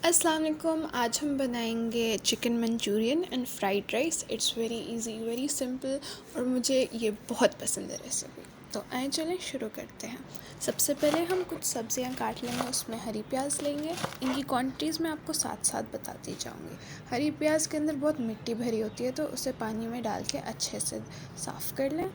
अस्सलाम वालेकुम। आज हम बनाएंगे chicken Manchurian and fried rice. It's very easy, very simple और मुझे ये बहुत पसंद है रेसिपी। तो आए चलें शुरू करते हैं। सबसे पहले हम कुछ सब्जियां काट लेंगे, उसमें हरी प्याज लेंगे। इनकी क्वांटिटीज़ मैं आपको साथ साथ बताती जाऊंगी। हरी प्याज के अंदर बहुत मिट्टी भरी होती है, तो उसे पानी में डाल के अच्छे से साफ़ कर लें।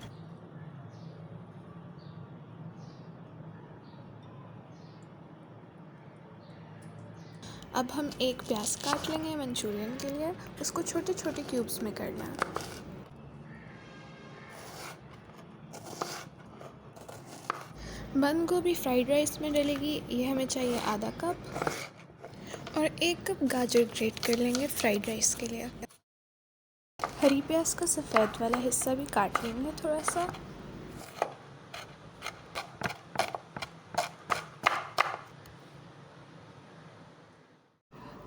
अब हम एक प्याज काट लेंगे मंचूरियन के लिए। उसको छोटे छोटे क्यूब्स में करना है। बंद गोभी फ्राइड राइस में डलेगी, ये हमें चाहिए आधा कप। और एक कप गाजर ग्रेट कर लेंगे फ्राइड राइस के लिए। हरी प्याज का सफ़ेद वाला हिस्सा भी काट लेंगे थोड़ा सा।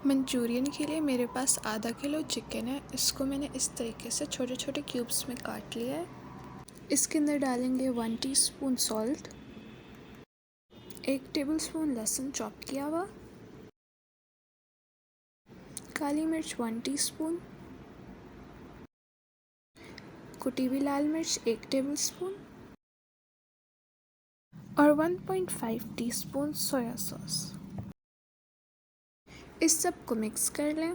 मंचूरियन के लिए मेरे पास आधा किलो चिकन है। इसको मैंने इस तरीके से छोटे छोटे क्यूब्स में काट लिया है। इसके अंदर डालेंगे 1 टीस्पून सॉल्ट, 1 टेबलस्पून लहसुन चॉप किया हुआ, काली मिर्च 1 टीस्पून, कुटी हुई लाल मिर्च 1 टेबलस्पून और 1.5 टीस्पून सोया सॉस। इस सब को मिक्स कर लें।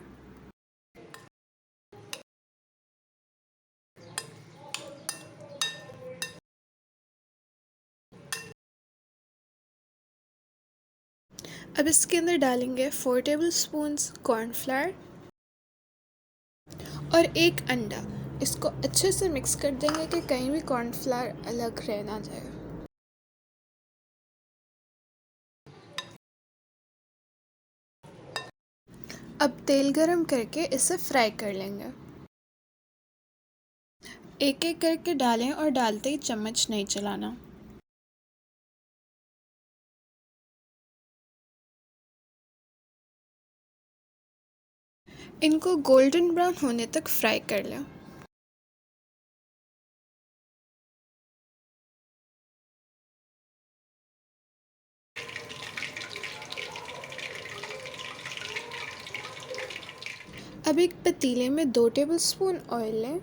अब इसके अंदर डालेंगे 4 टेबलस्पून्स कॉर्नफ्लावर और एक अंडा। इसको अच्छे से मिक्स कर देंगे कि कहीं भी कॉर्नफ्लावर अलग रह ना जाए। अब तेल गरम करके इसे फ्राई कर लेंगे। एक एक करके डालें और डालते ही चम्मच नहीं चलाना। इनको गोल्डन ब्राउन होने तक फ्राई कर लें। अब एक पतीले में 2 टेबलस्पून ऑयल लें।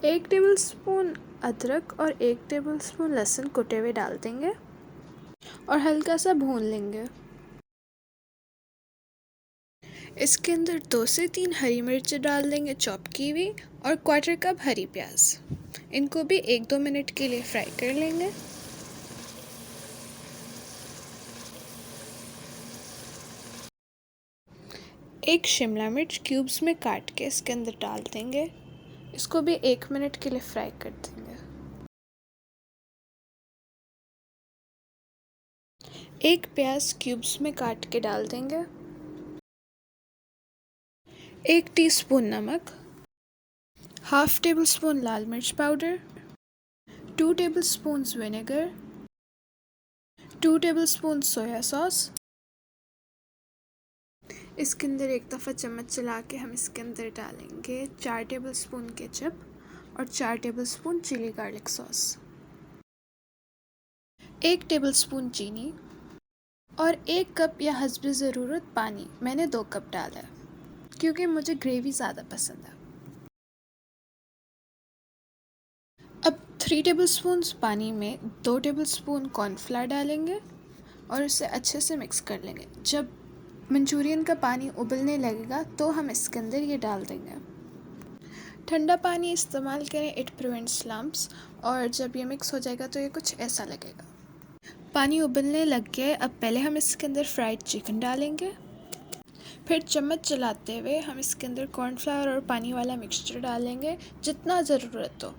1 टेबलस्पून अदरक और 1 टेबलस्पून लहसुन कुटे हुए डाल देंगे और हल्का सा भून लेंगे। इसके अंदर 2 से 3 हरी मिर्च डाल देंगे चॉप की हुई और 1/4 कप हरी प्याज। इनको भी 1-2 मिनट के लिए फ्राई कर लेंगे। एक शिमला मिर्च क्यूब्स में काट के इसके अंदर डाल देंगे। इसको भी 1 मिनट के लिए फ्राई कर देंगे। एक प्याज क्यूब्स में काट के डाल देंगे। 1 टीस्पून नमक, हाफ टेबल स्पून लाल मिर्च powder, 2 tablespoon vinegar, 2 tablespoon soya sauce. इसके अंदर एक दफ़ा चम्मच चला के हम इसके अंदर डालेंगे 4 टेबलस्पून केचप और 4 tablespoon chilli garlic sauce, 1 tablespoon चीनी और 1 कप या हस्ब ज़रूरत पानी। मैंने 2 कप डाला है क्योंकि मुझे ग्रेवी ज़्यादा पसंद है। अब 3 टेबलस्पून पानी में 2 टेबलस्पून कॉर्नफ्लावर डालेंगे और इसे अच्छे से मिक्स कर लेंगे। जब मंचूरियन का पानी उबलने लगेगा तो हम इसके अंदर ये डाल देंगे। ठंडा पानी इस्तेमाल करें, इट प्रिवेंट्स लम्प्स। और जब ये मिक्स हो जाएगा तो ये कुछ ऐसा लगेगा। पानी उबलने लग गया। अब पहले हम इसके अंदर फ्राइड चिकन डालेंगे। फिर चम्मच चलाते हुए हम इसके अंदर कॉर्नफ्लावर और पानी वाला मिक्सचर डालेंगे जितना ज़रूरत हो।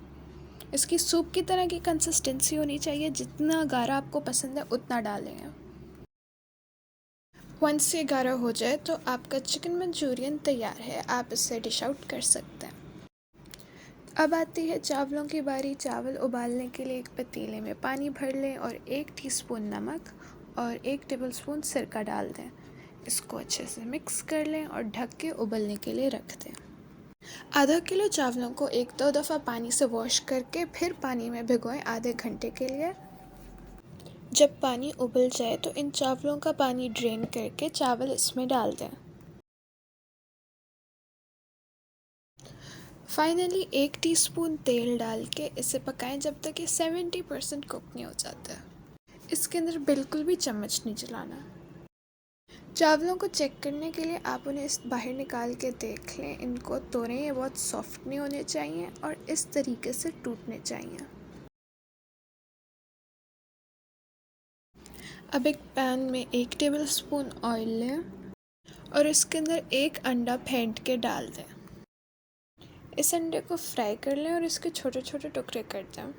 इसकी सूप की तरह की कंसिस्टेंसी होनी चाहिए। जितना गाढ़ा आपको पसंद है उतना डालें। वंस ये गाढ़ा हो जाए तो आपका चिकन मंचूरियन तैयार है। आप इसे डिश आउट कर सकते हैं। अब आती है चावलों की बारी। चावल उबालने के लिए एक पतीले में पानी भर लें और 1 टीस्पून नमक और 1 टेबलस्पून सिरका डाल दें। इसको अच्छे से मिक्स कर लें और ढक के उबलने के लिए रख दें। आधा किलो चावलों को 1-2 दफ़ा पानी से वॉश करके फिर पानी में भिगोएं आधे घंटे के लिए। जब पानी उबल जाए तो इन चावलों का पानी ड्रेन करके चावल इसमें डाल दें। फाइनली 1 टीस्पून तेल डाल के इसे पकाएं जब तक ये 70% कुक नहीं हो जाता है। इसके अंदर बिल्कुल भी चम्मच नहीं चलाना। चावलों को चेक करने के लिए आप उन्हें इस बाहर निकाल के देख लें, इनको तोड़ें, ये बहुत सॉफ्ट नहीं होने चाहिए और इस तरीके से टूटने चाहिए। अब एक पैन में 1 टेबलस्पून ऑयल लें और इसके अंदर एक अंडा फेंट के डाल दें। इस अंडे को फ्राई कर लें और इसके छोटे छोटे टुकड़े कर दें।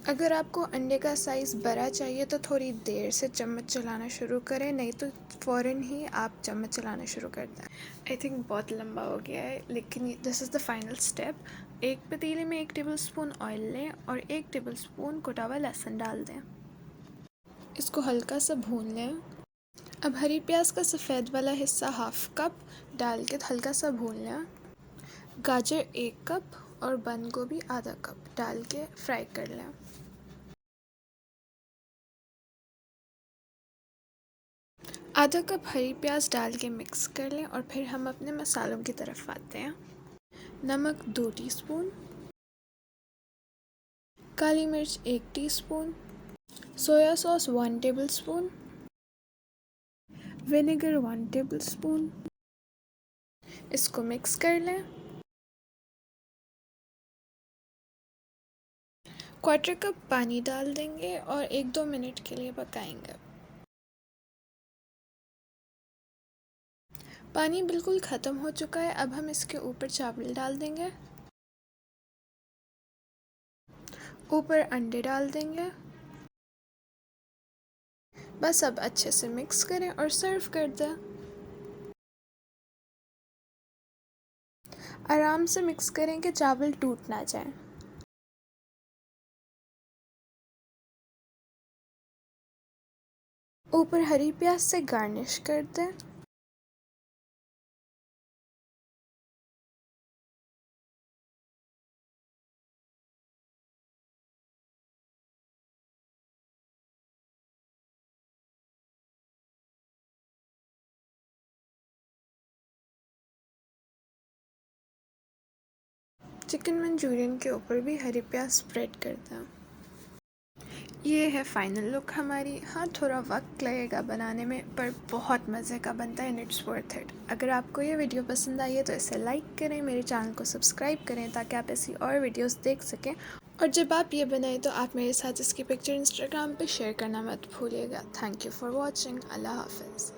अगर आपको अंडे का साइज़ बड़ा चाहिए तो थोड़ी देर से चम्मच चलाना शुरू करें, नहीं तो फ़ौरन ही आप चम्मच चलाना शुरू कर दें। आई थिंक बहुत लंबा हो गया है, लेकिन this is the final step. एक पतीले में 1 टेबलस्पून ऑयल लें और 1 टेबलस्पून कुटा हुआ लहसुन डाल दें। इसको हल्का सा भून लें। अब हरी प्याज का सफ़ेद वाला हिस्सा हाफ कप डाल के हल्का सा भून लें। गाजर 1 कप और बंद गोभी आधा कप डाल के फ्राई कर लें। आधा कप हरी प्याज डाल के मिक्स कर लें और फिर हम अपने मसालों की तरफ आते हैं। नमक 2 टीस्पून, काली मिर्च 1 teaspoon, soya sauce 1 tablespoon, vinegar 1 tablespoon. इसको मिक्स कर लें। क्वार्टर कप पानी डाल देंगे और 1-2 मिनट के लिए पकाएंगे। पानी बिल्कुल ख़त्म हो चुका है। अब हम इसके ऊपर चावल डाल देंगे, ऊपर अंडे डाल देंगे। बस अब अच्छे से मिक्स करें और सर्व कर दें। आराम से मिक्स करें कि चावल टूट ना जाए। ऊपर हरी प्याज से गार्निश कर दें। चिकन मंचूरियन के ऊपर भी हरी प्याज स्प्रेड कर दें। ये है फाइनल लुक हमारी। हाँ, थोड़ा वक्त लगेगा बनाने में, पर बहुत मज़े का बनता है एंड इट्स वर्थ इट। अगर आपको ये वीडियो पसंद आई है तो इसे लाइक करें, मेरे चैनल को सब्सक्राइब करें ताकि आप ऐसी और वीडियोस देख सकें। और जब आप ये बनाएं तो आप मेरे साथ इसकी पिक्चर इंस्टाग्राम पे शेयर करना मत भूलिएगा। Thank you for watching. अल्लाह हाफिज़।